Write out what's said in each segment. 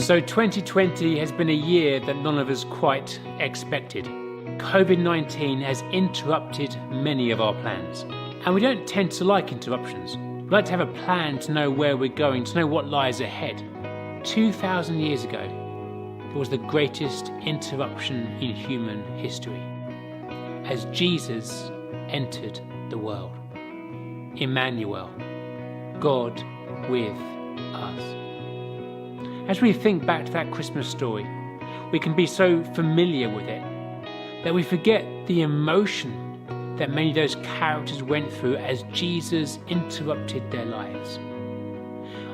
So 2020 has been a year that none of us quite expected. COVID-19 has interrupted many of our plans. And we don't tend to like interruptions. We like to have a plan to know where we're going, to know what lies ahead. 2,000 years ago, there was the greatest interruption in human history, as Jesus entered the world. Emmanuel, God with us. As we think back to that Christmas story, we can be so familiar with it that we forget the emotion that many of those characters went through as Jesus interrupted their lives.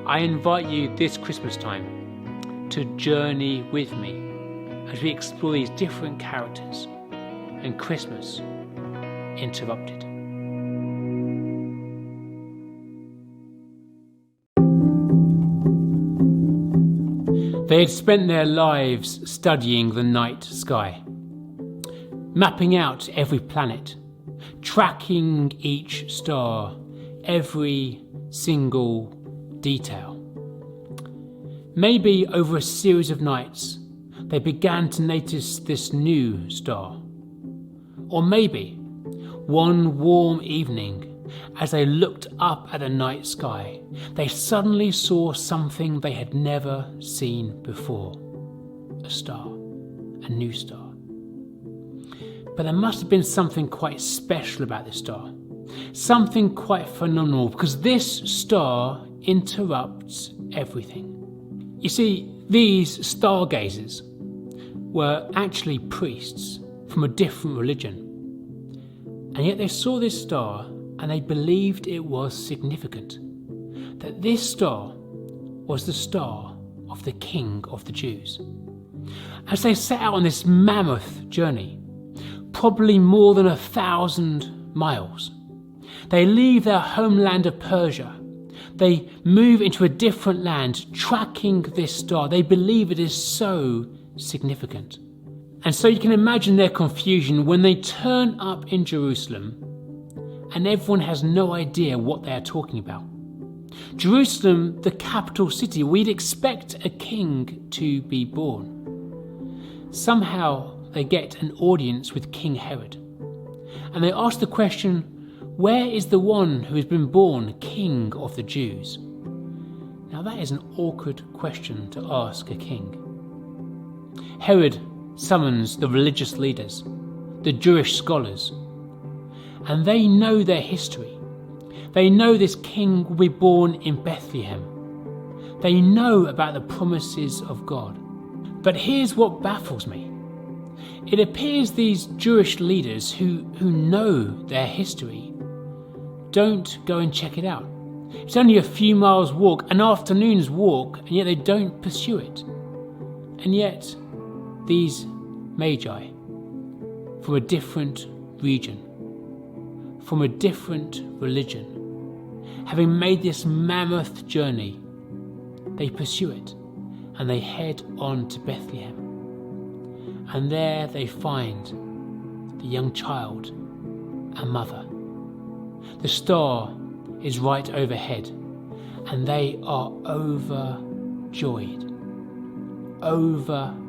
I invite you this Christmas time to journey with me as we explore these different characters and Christmas interrupted. They had spent their lives studying the night sky, mapping out every planet, tracking each star, every single detail. Maybe over a series of nights, they began to notice this new star. Or maybe one warm evening, as they looked up at the night sky, they suddenly saw something they had never seen before. A star, a new star. But there must have been something quite special about this star. Something quite phenomenal, because this star interrupts everything. You see, these stargazers were actually priests from a different religion. And yet they saw this star and they believed it was significant. That this star was the star of the King of the Jews. As they set out on this mammoth journey, probably more than 1,000 miles, they leave their homeland of Persia. They move into a different land, tracking this star. They believe it is so significant. And so you can imagine their confusion when they turn up in Jerusalem and everyone has no idea what they are talking about. Jerusalem, the capital city, we'd expect a king to be born. Somehow they get an audience with King Herod. And they ask the question, where is the one who has been born King of the Jews? Now that is an awkward question to ask a king. Herod summons the religious leaders, the Jewish scholars, and they know their history. They know this king will be born in Bethlehem. They know about the promises of God. But here's what baffles me. It appears these Jewish leaders who know their history don't go and check it out. It's only a few miles walk, an afternoon's walk, and yet they don't pursue it. And yet, these magi from a different region, from a different religion, having made this mammoth journey, they pursue it and they head on to Bethlehem. And there they find the young child and mother. The star is right overhead and they are overjoyed. Overjoyed.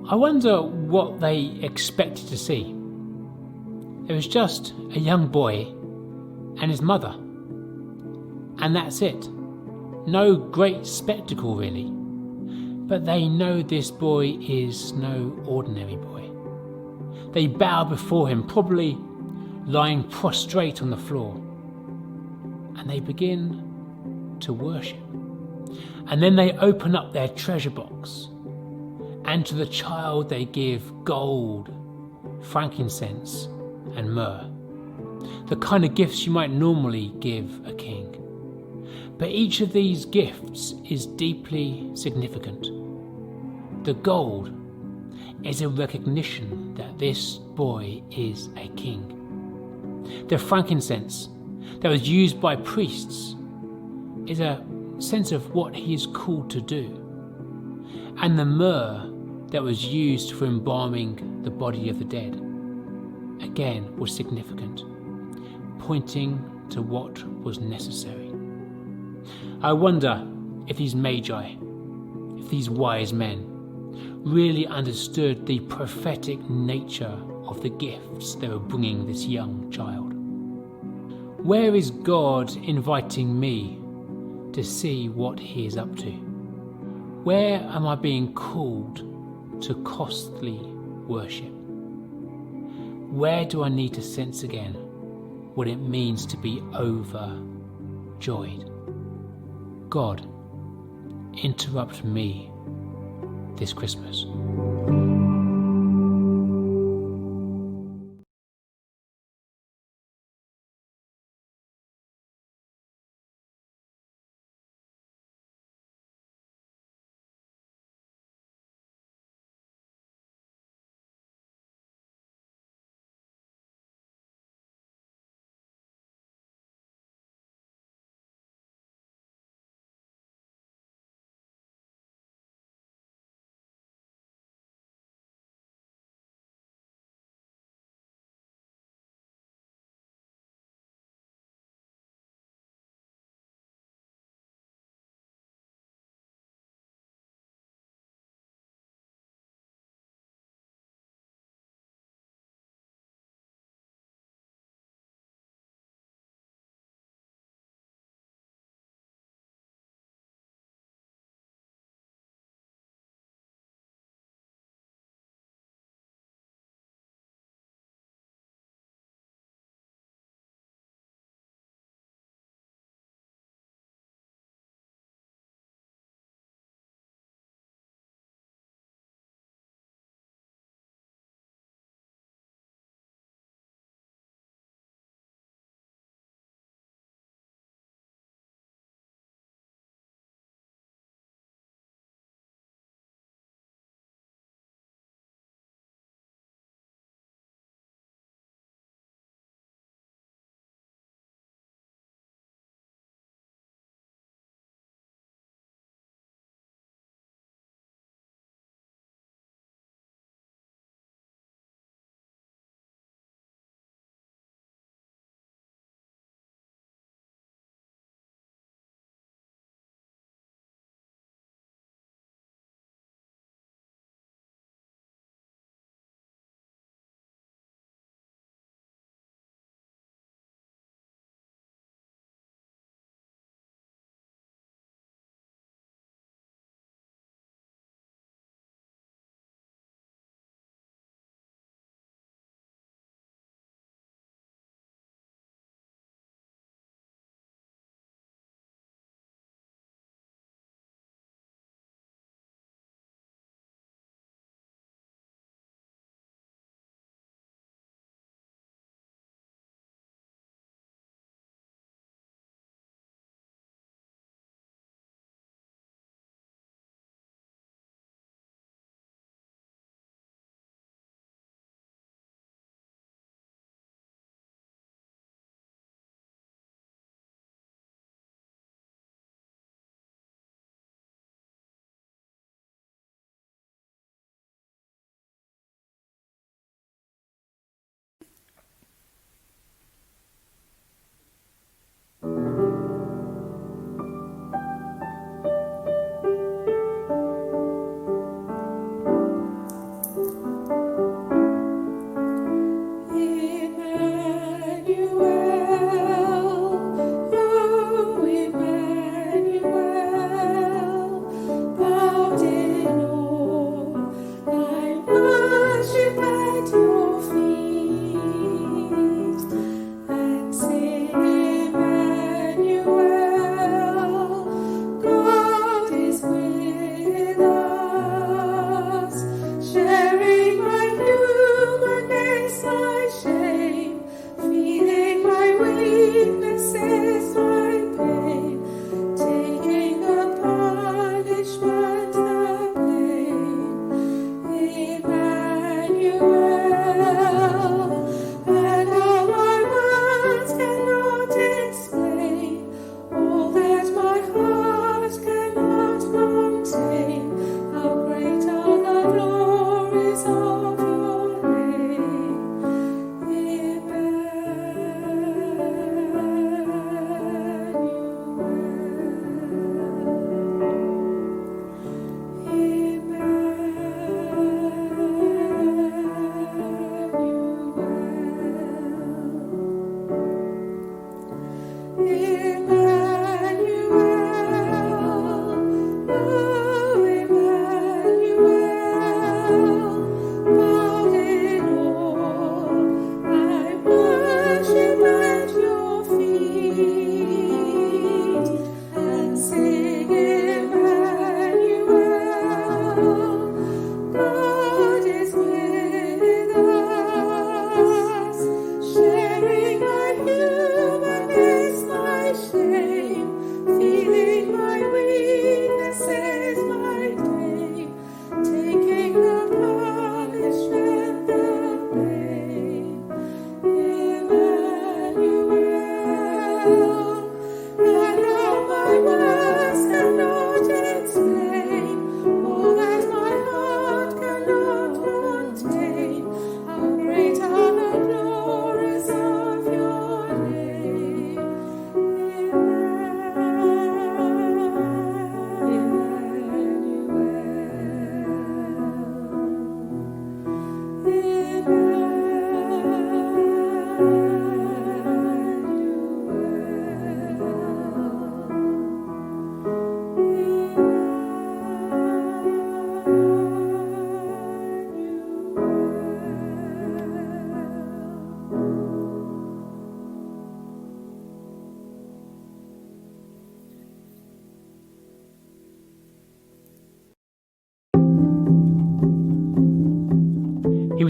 I wonder what they expected to see. It was just a young boy and his mother. And that's it. No great spectacle really. But they know this boy is no ordinary boy. They bow before him, probably lying prostrate on the floor. And they begin to worship. And then they open up their treasure box. And to the child they give gold, frankincense, and myrrh. The kind of gifts you might normally give a king. But each of these gifts is deeply significant. The gold is a recognition that this boy is a king. The frankincense that was used by priests is a sense of what he is called to do. And the myrrh that was used for embalming the body of the dead, again, was significant, pointing to what was necessary. I wonder if these magi, if these wise men really understood the prophetic nature of the gifts they were bringing this young child. Where is God inviting me to see what he is up to? Where am I being called to costly worship? Where do I need to sense again what it means to be overjoyed? God, interrupt me this Christmas.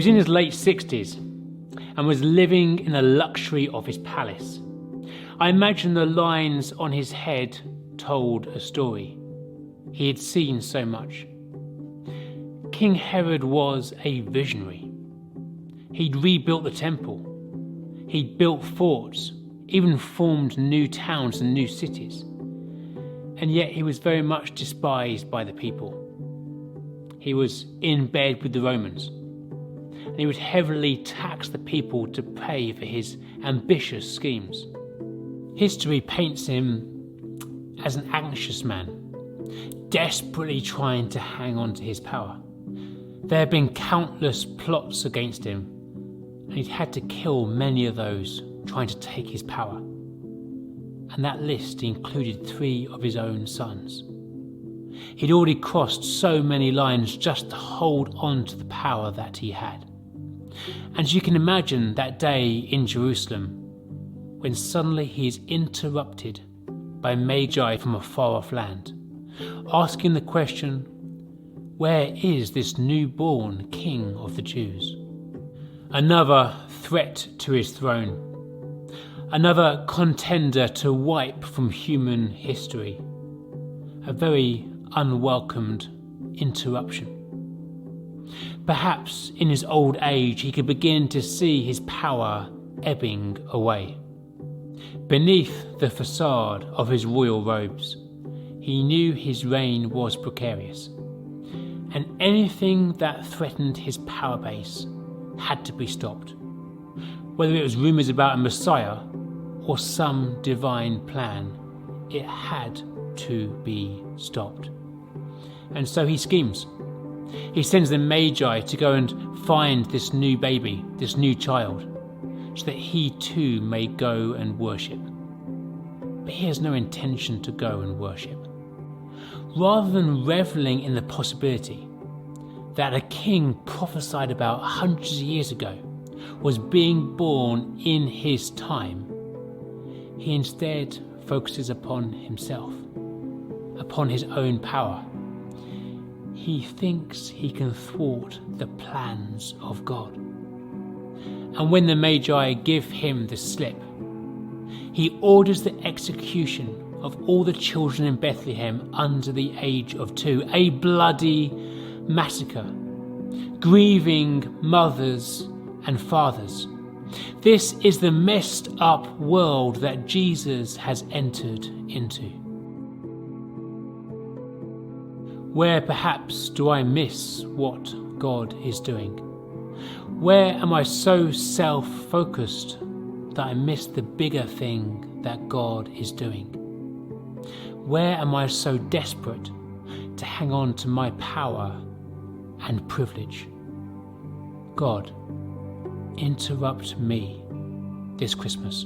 was in his late 60s and was living in the luxury of his palace. I imagine the lines on his head told a story. He had seen so much. King Herod was a visionary. He'd rebuilt the temple. He'd built forts, even formed new towns and new cities. And yet he was very much despised by the people. He was in bed with the Romans, and he would heavily tax the people to pay for his ambitious schemes. History paints him as an anxious man, desperately trying to hang on to his power. There have been countless plots against him, and he'd had to kill many of those trying to take his power. And that list included 3 of his own sons. He'd already crossed so many lines just to hold on to the power that he had. And you can imagine that day in Jerusalem when suddenly he is interrupted by Magi from a far-off land, asking the question, where is this newborn King of the Jews? Another threat to his throne, another contender to wipe from human history, a very unwelcomed interruption. Perhaps in his old age he could begin to see his power ebbing away. Beneath the facade of his royal robes, he knew his reign was precarious, and anything that threatened his power base had to be stopped, whether it was rumours about a Messiah or some divine plan. It had to be stopped. And so he schemes. He sends the Magi to go and find this new baby, this new child, so that he too may go and worship. But he has no intention to go and worship. Rather than reveling in the possibility that a king prophesied about hundreds of years ago was being born in his time, he instead focuses upon himself, upon his own power. He thinks he can thwart the plans of God. And when the Magi give him the slip, he orders the execution of all the children in Bethlehem under the age of 2, a bloody massacre, grieving mothers and fathers. This is the messed up world that Jesus has entered into. Where perhaps do I miss what God is doing? Where am I so self-focused that I miss the bigger thing that God is doing? Where am I so desperate to hang on to my power and privilege? God, interrupt me this Christmas.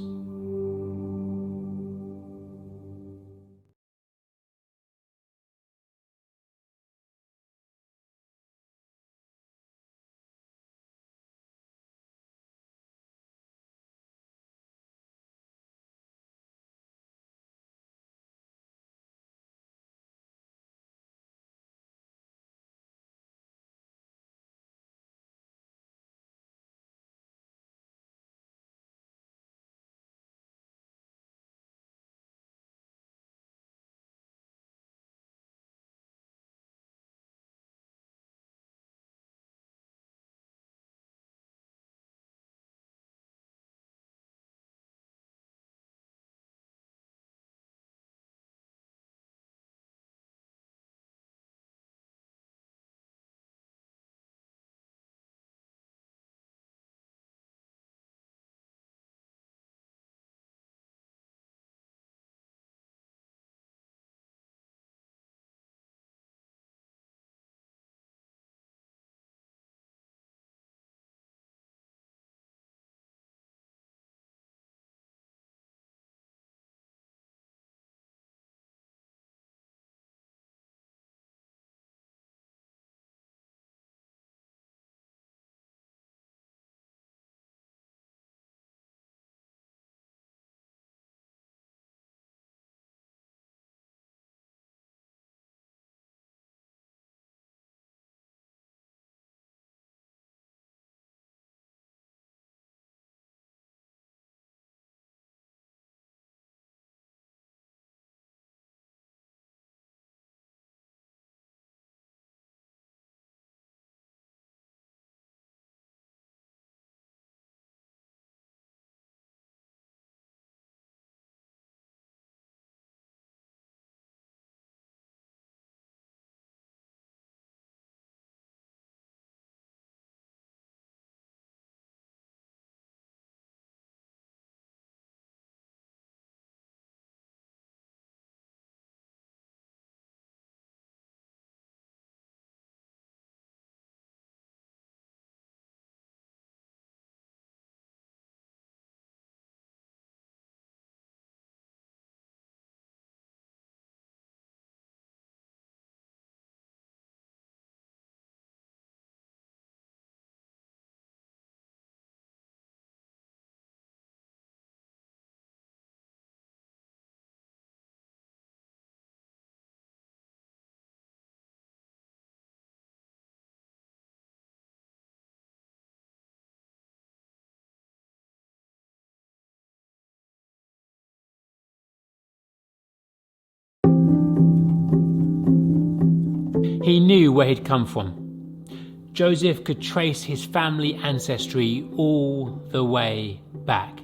He knew where he'd come from. Joseph could trace his family ancestry all the way back.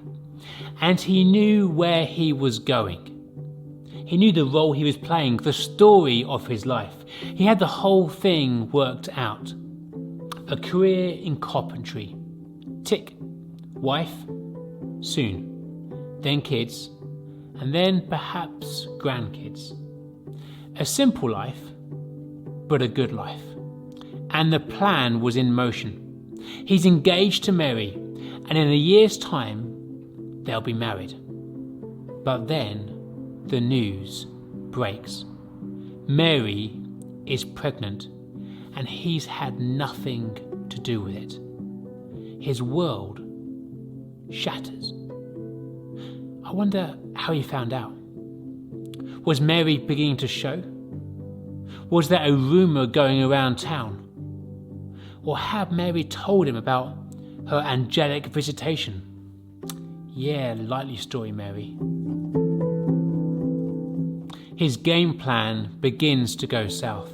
And he knew where he was going. He knew the role he was playing, the story of his life. He had the whole thing worked out. A career in carpentry. Tick. Wife. Soon. Then kids. And then perhaps grandkids. A simple life, but a good life. And the plan was in motion. He's engaged to Mary, and in a year's time, they'll be married. But then the news breaks. Mary is pregnant, and he's had nothing to do with it. His world shatters. I wonder how he found out. Was Mary beginning to show? Was there a rumour going around town? Or had Mary told him about her angelic visitation? Yeah, likely story, Mary. His game plan begins to go south.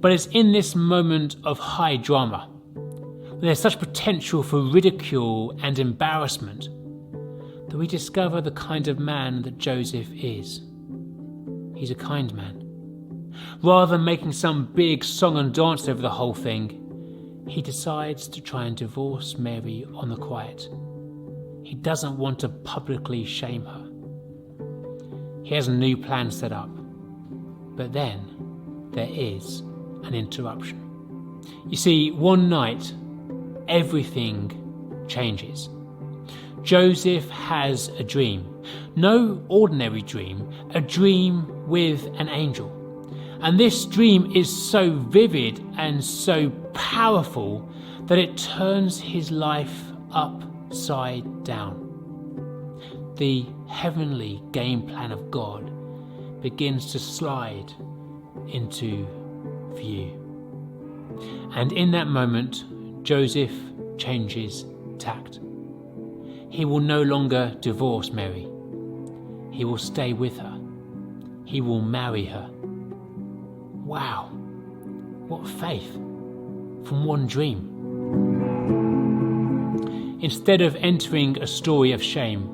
But it's in this moment of high drama, where there's such potential for ridicule and embarrassment, that we discover the kind of man that Joseph is. He's a kind man. Rather than making some big song and dance over the whole thing, he decides to try and divorce Mary on the quiet. He doesn't want to publicly shame her. He has a new plan set up. But then there is an interruption. You see, one night, everything changes. Joseph has a dream. No ordinary dream, a dream with an angel. And this dream is so vivid and so powerful that it turns his life upside down. The heavenly game plan of God begins to slide into view. And in that moment, Joseph changes tact. He will no longer divorce Mary. He will stay with her. He will marry her. Wow, what faith from one dream. Instead of entering a story of shame,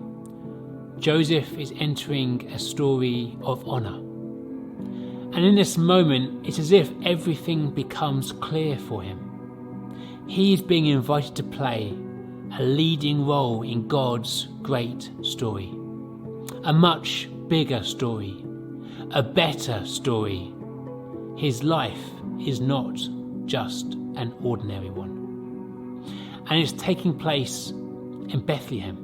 Joseph is entering a story of honour. And in this moment, it's as if everything becomes clear for him. He is being invited to play a leading role in God's great story. A much bigger story, a better story. His life is not just an ordinary one. And it's taking place in Bethlehem,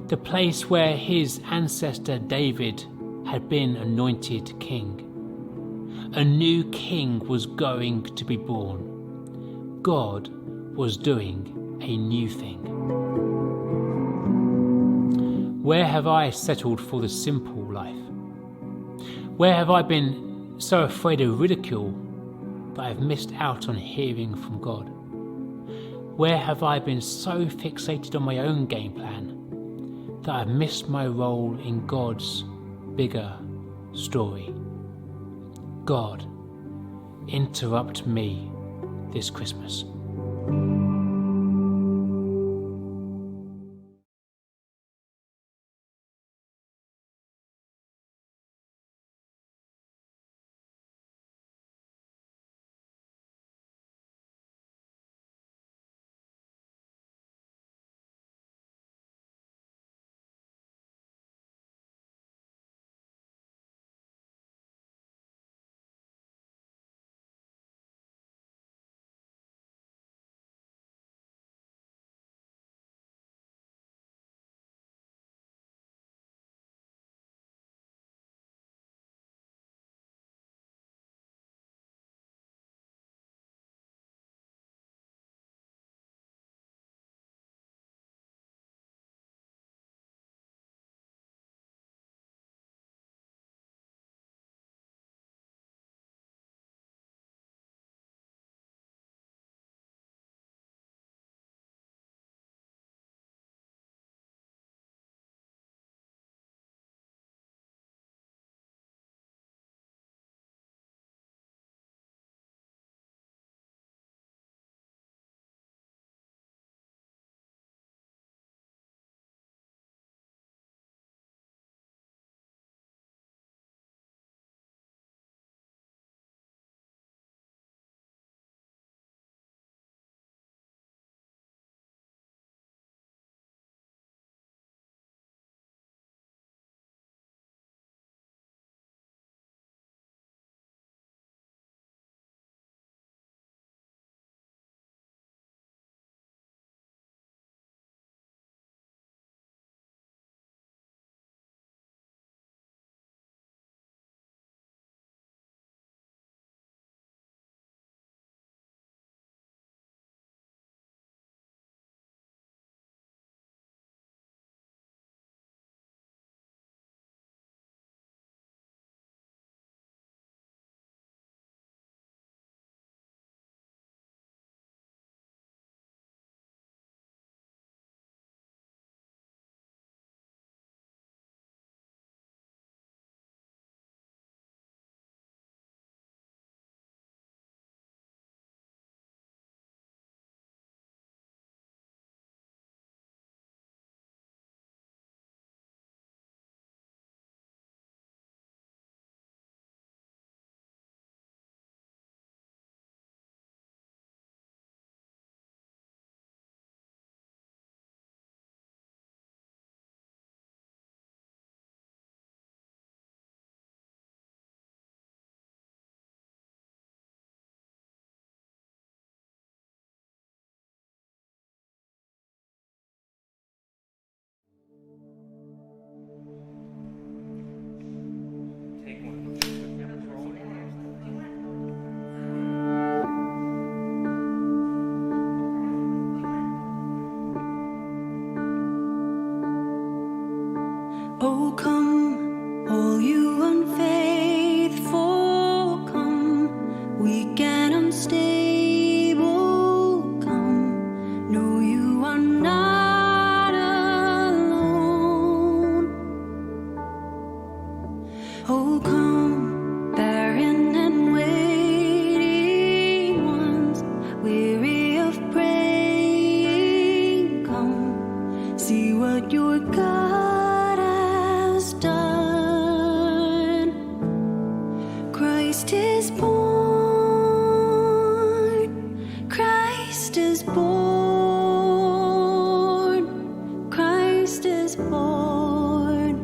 the place where his ancestor David had been anointed king. A new king was going to be born. God was doing a new thing. Where have I settled for the simple life? Where have I been so afraid of ridicule that I've missed out on hearing from God? Where have I been so fixated on my own game plan that I've missed my role in God's bigger story? God, interrupt me this Christmas. Christ is born. Christ is born. Christ is born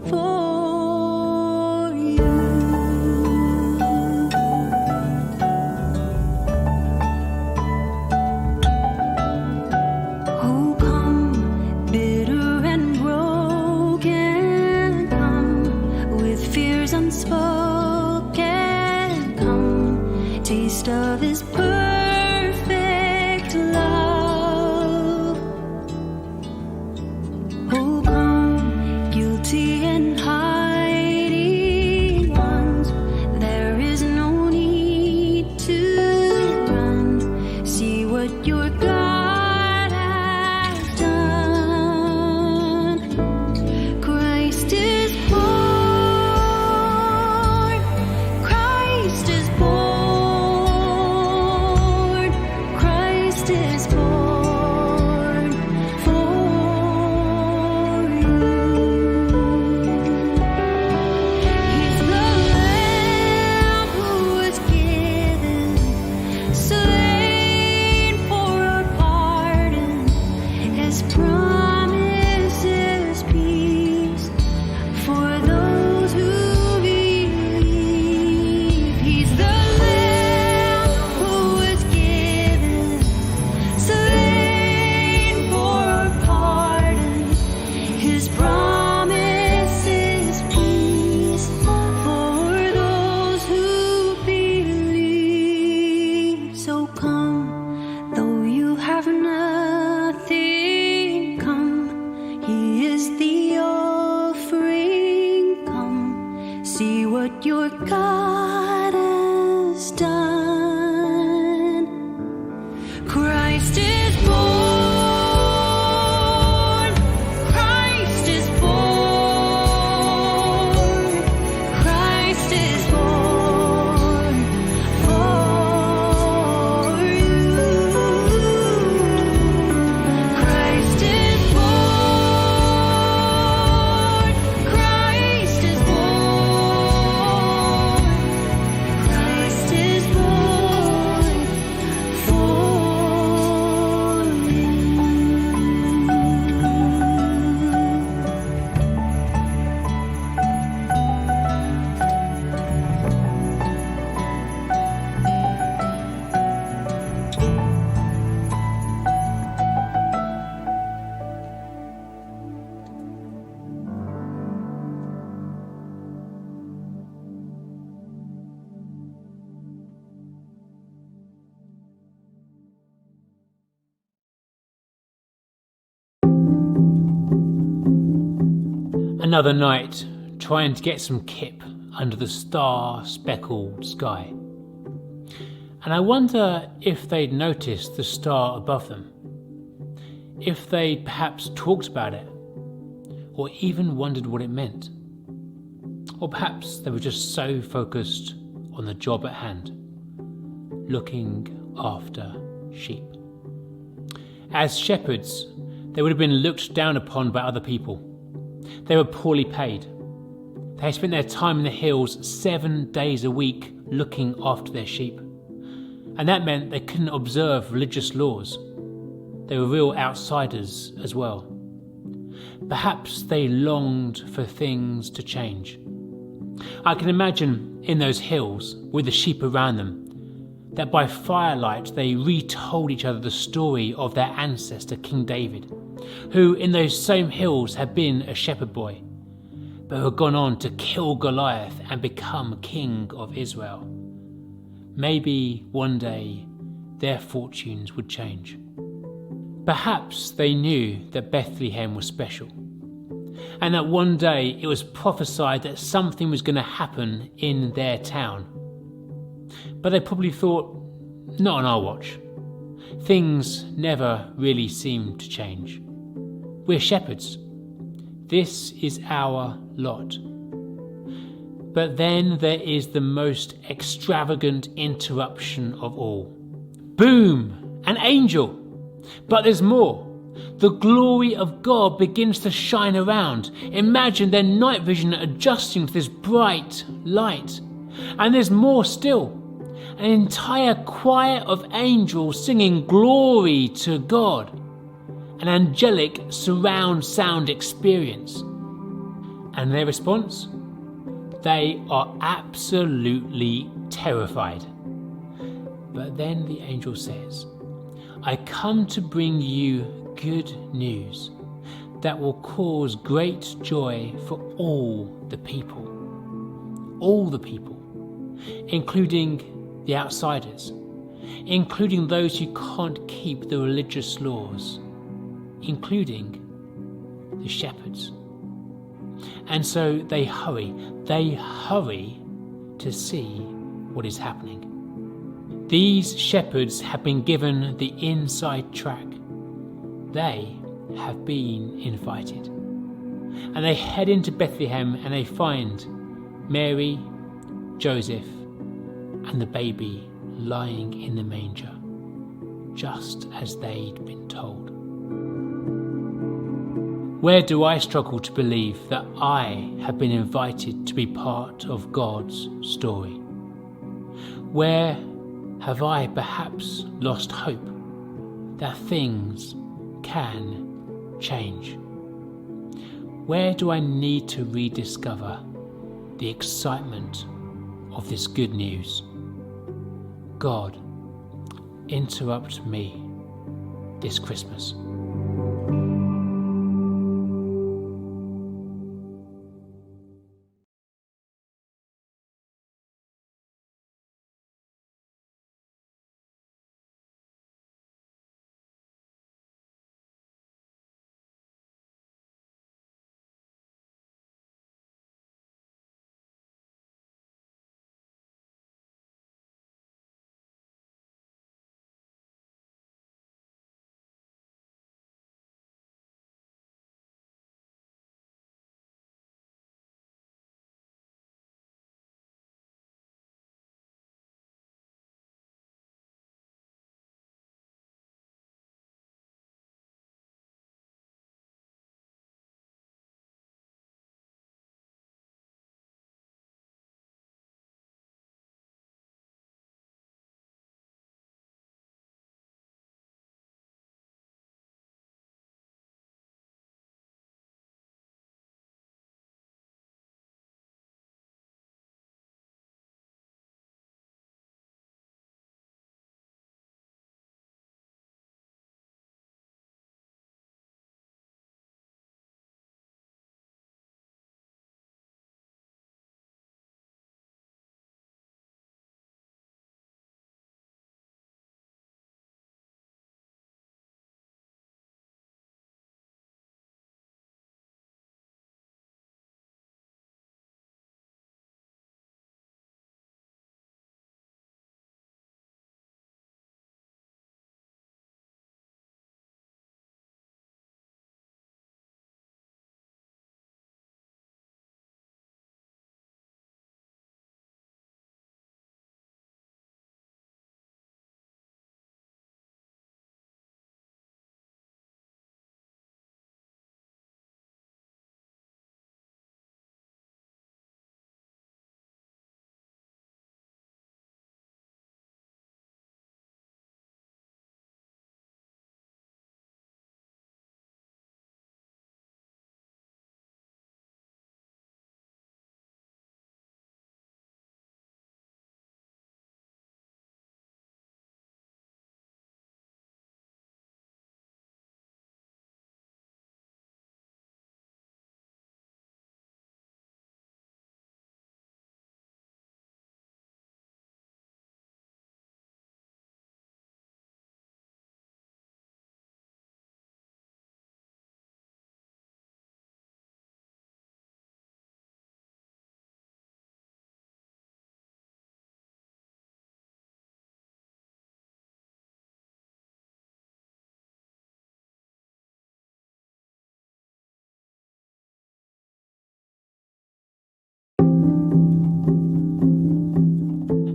for you. Oh, come, bitter and broken, come with fears unspoken, come, taste of His perfect love. Oh, come, guilty and hiding ones, there is no need to run. See what your God has done. Christ is born. Christ is born. Christ is born for you. He's the Lamb who was given, slain for our pardon. His promise is peace for those who believe. He's the Lamb who was given, slain for our pardon. His promise is peace for those who believe. So come, though you have nothing, come. He is the offering. Come, see what your God has done. Christ is born. Christ is born. Christ is born for you. Christ is born. Christ is born. Christ is born for you. Another night, trying to get some kip under the star-speckled sky. And I wonder if they'd noticed the star above them, if they'd perhaps talked about it, or even wondered what it meant. Or perhaps they were just so focused on the job at hand, looking after sheep. As shepherds, they would have been looked down upon by other people. They were poorly paid. They spent their time in the hills 7 days a week looking after their sheep. And that meant they couldn't observe religious laws. They were real outsiders as well. Perhaps they longed for things to change. I can imagine in those hills, with the sheep around them, that by firelight they retold each other the story of their ancestor King David, who in those same hills had been a shepherd boy, but who had gone on to kill Goliath and become king of Israel. Maybe one day their fortunes would change. Perhaps they knew that Bethlehem was special, and that one day it was prophesied that something was going to happen in their town. But they probably thought, not on our watch. Things never really seem to change. We're shepherds. This is our lot. But then there is the most extravagant interruption of all. Boom! An angel! But there's more. The glory of God begins to shine around. Imagine their night vision adjusting to this bright light. And there's more still. An entire choir of angels singing glory to God. An angelic surround sound experience. And their response? They are absolutely terrified. But then the angel says, I come to bring you good news that will cause great joy for all the people. All the people, including the outsiders, including those who can't keep the religious laws, including the shepherds. And so they hurry to see what is happening. These shepherds have been given the inside track. They have been invited. And they head into Bethlehem and they find Mary, Joseph, and the baby lying in the manger, just as they'd been told. Where do I struggle to believe that I have been invited to be part of God's story? Where have I perhaps lost hope that things can change? Where do I need to rediscover the excitement of this good news? God, interrupt me this Christmas.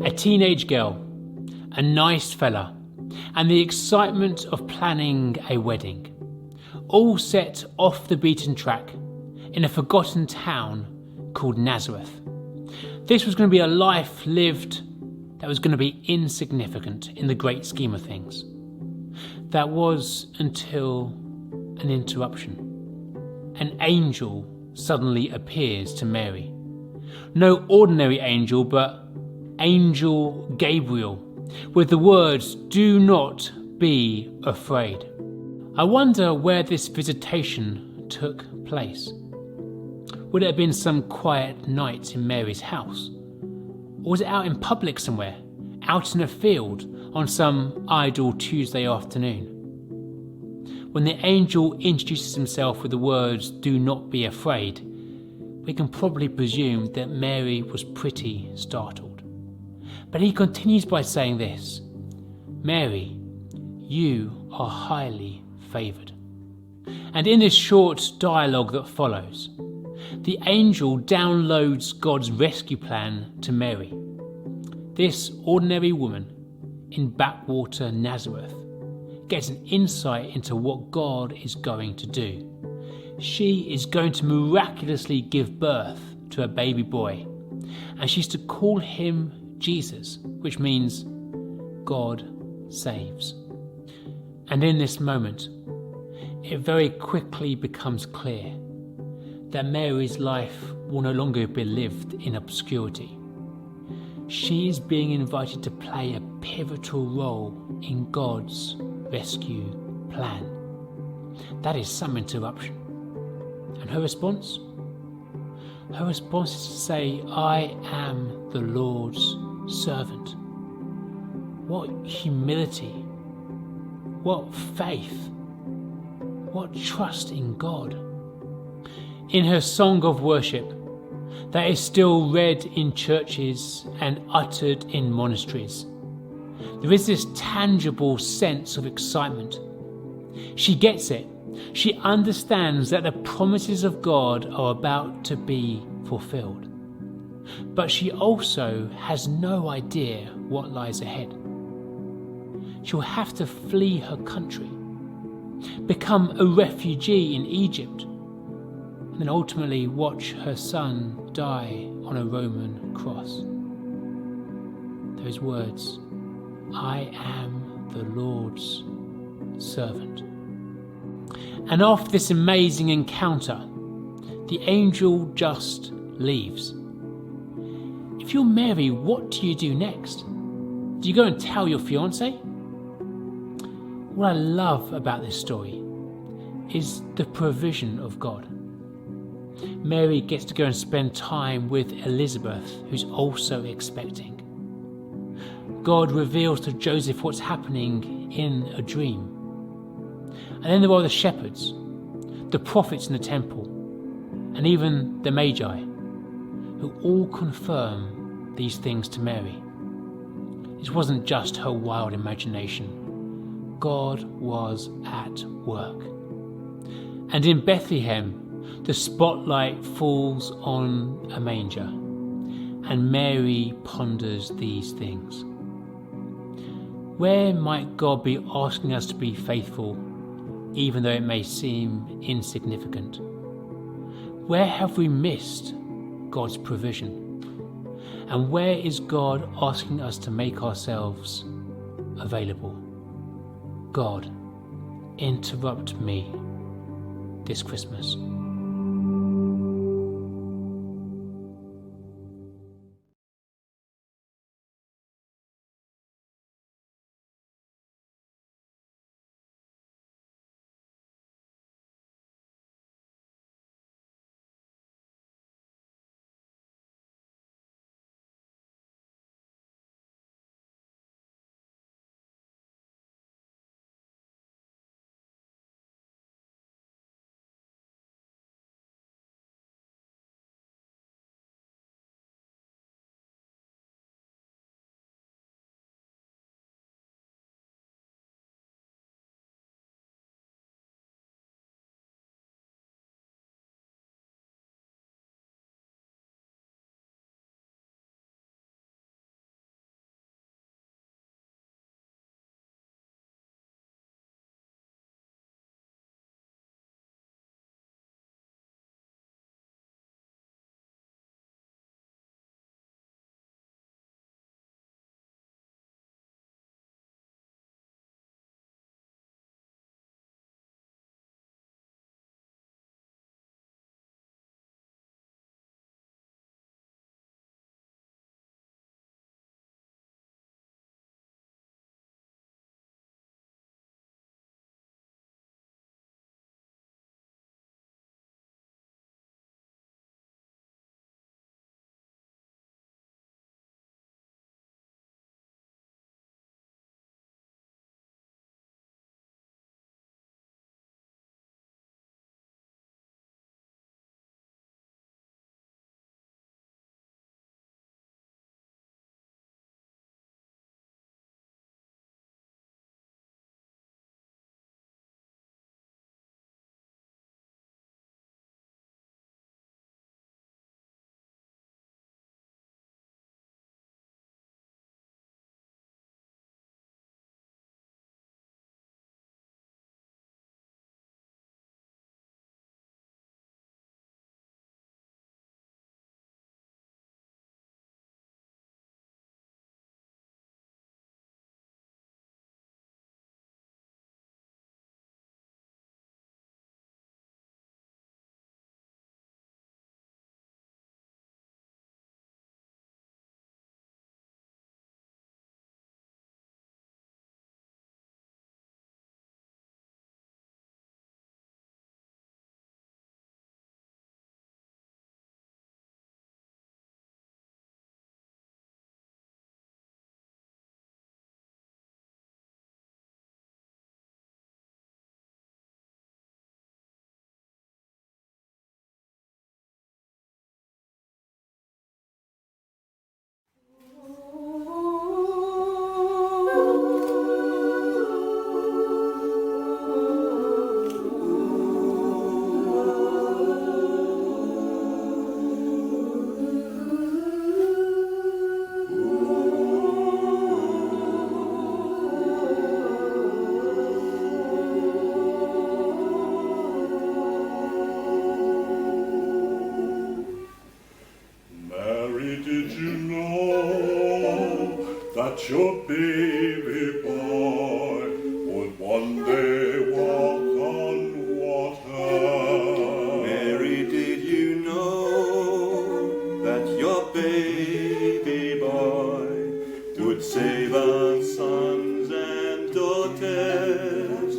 A teenage girl, a nice fella, and the excitement of planning a wedding, all set off the beaten track in a forgotten town called Nazareth. This was going to be a life lived that was going to be insignificant in the great scheme of things. That was until an interruption. An angel suddenly appears to Mary. No ordinary angel, but Angel Gabriel, with the words, "Do not be afraid." I wonder where this visitation took place. Would it have been some quiet night in Mary's house? Or was it out in public somewhere, out in a field on some idle Tuesday afternoon? When the angel introduces himself with the words, "Do not be afraid," we can probably presume that Mary was pretty startled. But he continues by saying this, "Mary, you are highly favoured." And in this short dialogue that follows, the angel downloads God's rescue plan to Mary. This ordinary woman in backwater Nazareth gets an insight into what God is going to do. She is going to miraculously give birth to a baby boy, and she's to call him Jesus, which means God saves. And in this moment, it very quickly becomes clear that Mary's life will no longer be lived in obscurity. She is being invited to play a pivotal role in God's rescue plan. That is some interruption. And her response? Her response is to say, "I am the Lord's servant." What humility, what faith, what trust in God. In her song of worship, that is still read in churches and uttered in monasteries, there is this tangible sense of excitement. She gets it. She understands that the promises of God are about to be fulfilled. But she also has no idea what lies ahead. She'll have to flee her country, become a refugee in Egypt, and then ultimately watch her son die on a Roman cross. Those words, "I am the Lord's servant." And after this amazing encounter, the angel just leaves. If you're Mary, what do you do next? Do you go and tell your fiancé? What I love about this story is the provision of God. Mary gets to go and spend time with Elizabeth, who's also expecting. God reveals to Joseph what's happening in a dream. And then there are the shepherds, the prophets in the temple, and even the Magi, who all confirm these things to Mary. This wasn't just her wild imagination. God was at work. And in Bethlehem, the spotlight falls on a manger, and Mary ponders these things. Where might God be asking us to be faithful, even though it may seem insignificant? Where have we missed God's provision? And where is God asking us to make ourselves available? God, interrupt me this Christmas. that your baby boy would one day walk on water. Mary, did you know that your baby boy would save our sons and daughters?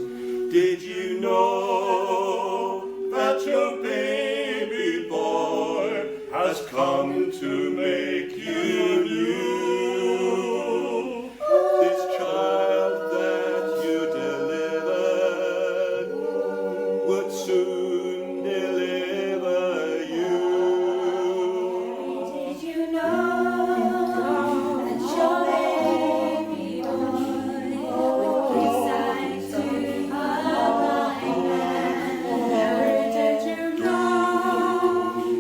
Did you know that your baby boy has come to make you new? This child that you delivered would soon deliver you. Did you know that your baby boy would give sight to a blind man? Did you know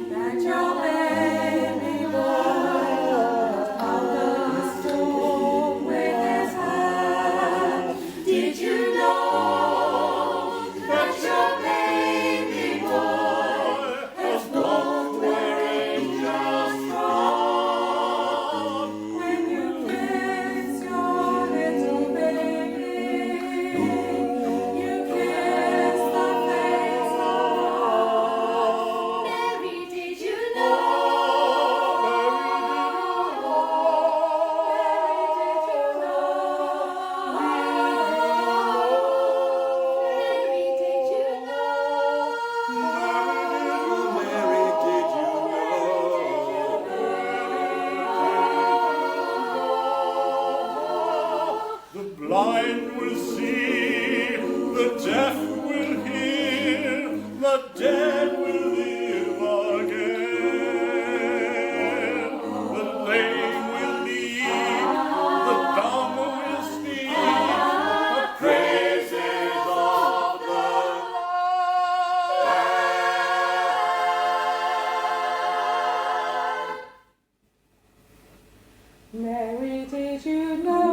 that your baby boy would calm the storm with his hand? Did you know that your baby boy has walked where angels trod? When you kiss your little baby, you kiss the face of God. Mary, did you know? Mary, did you know? Mary, did you know? The blind will see, the deaf will hear, the dead will live again. The lame will leap, the dumb will speak, the praises of the Lord. Mary, did you know?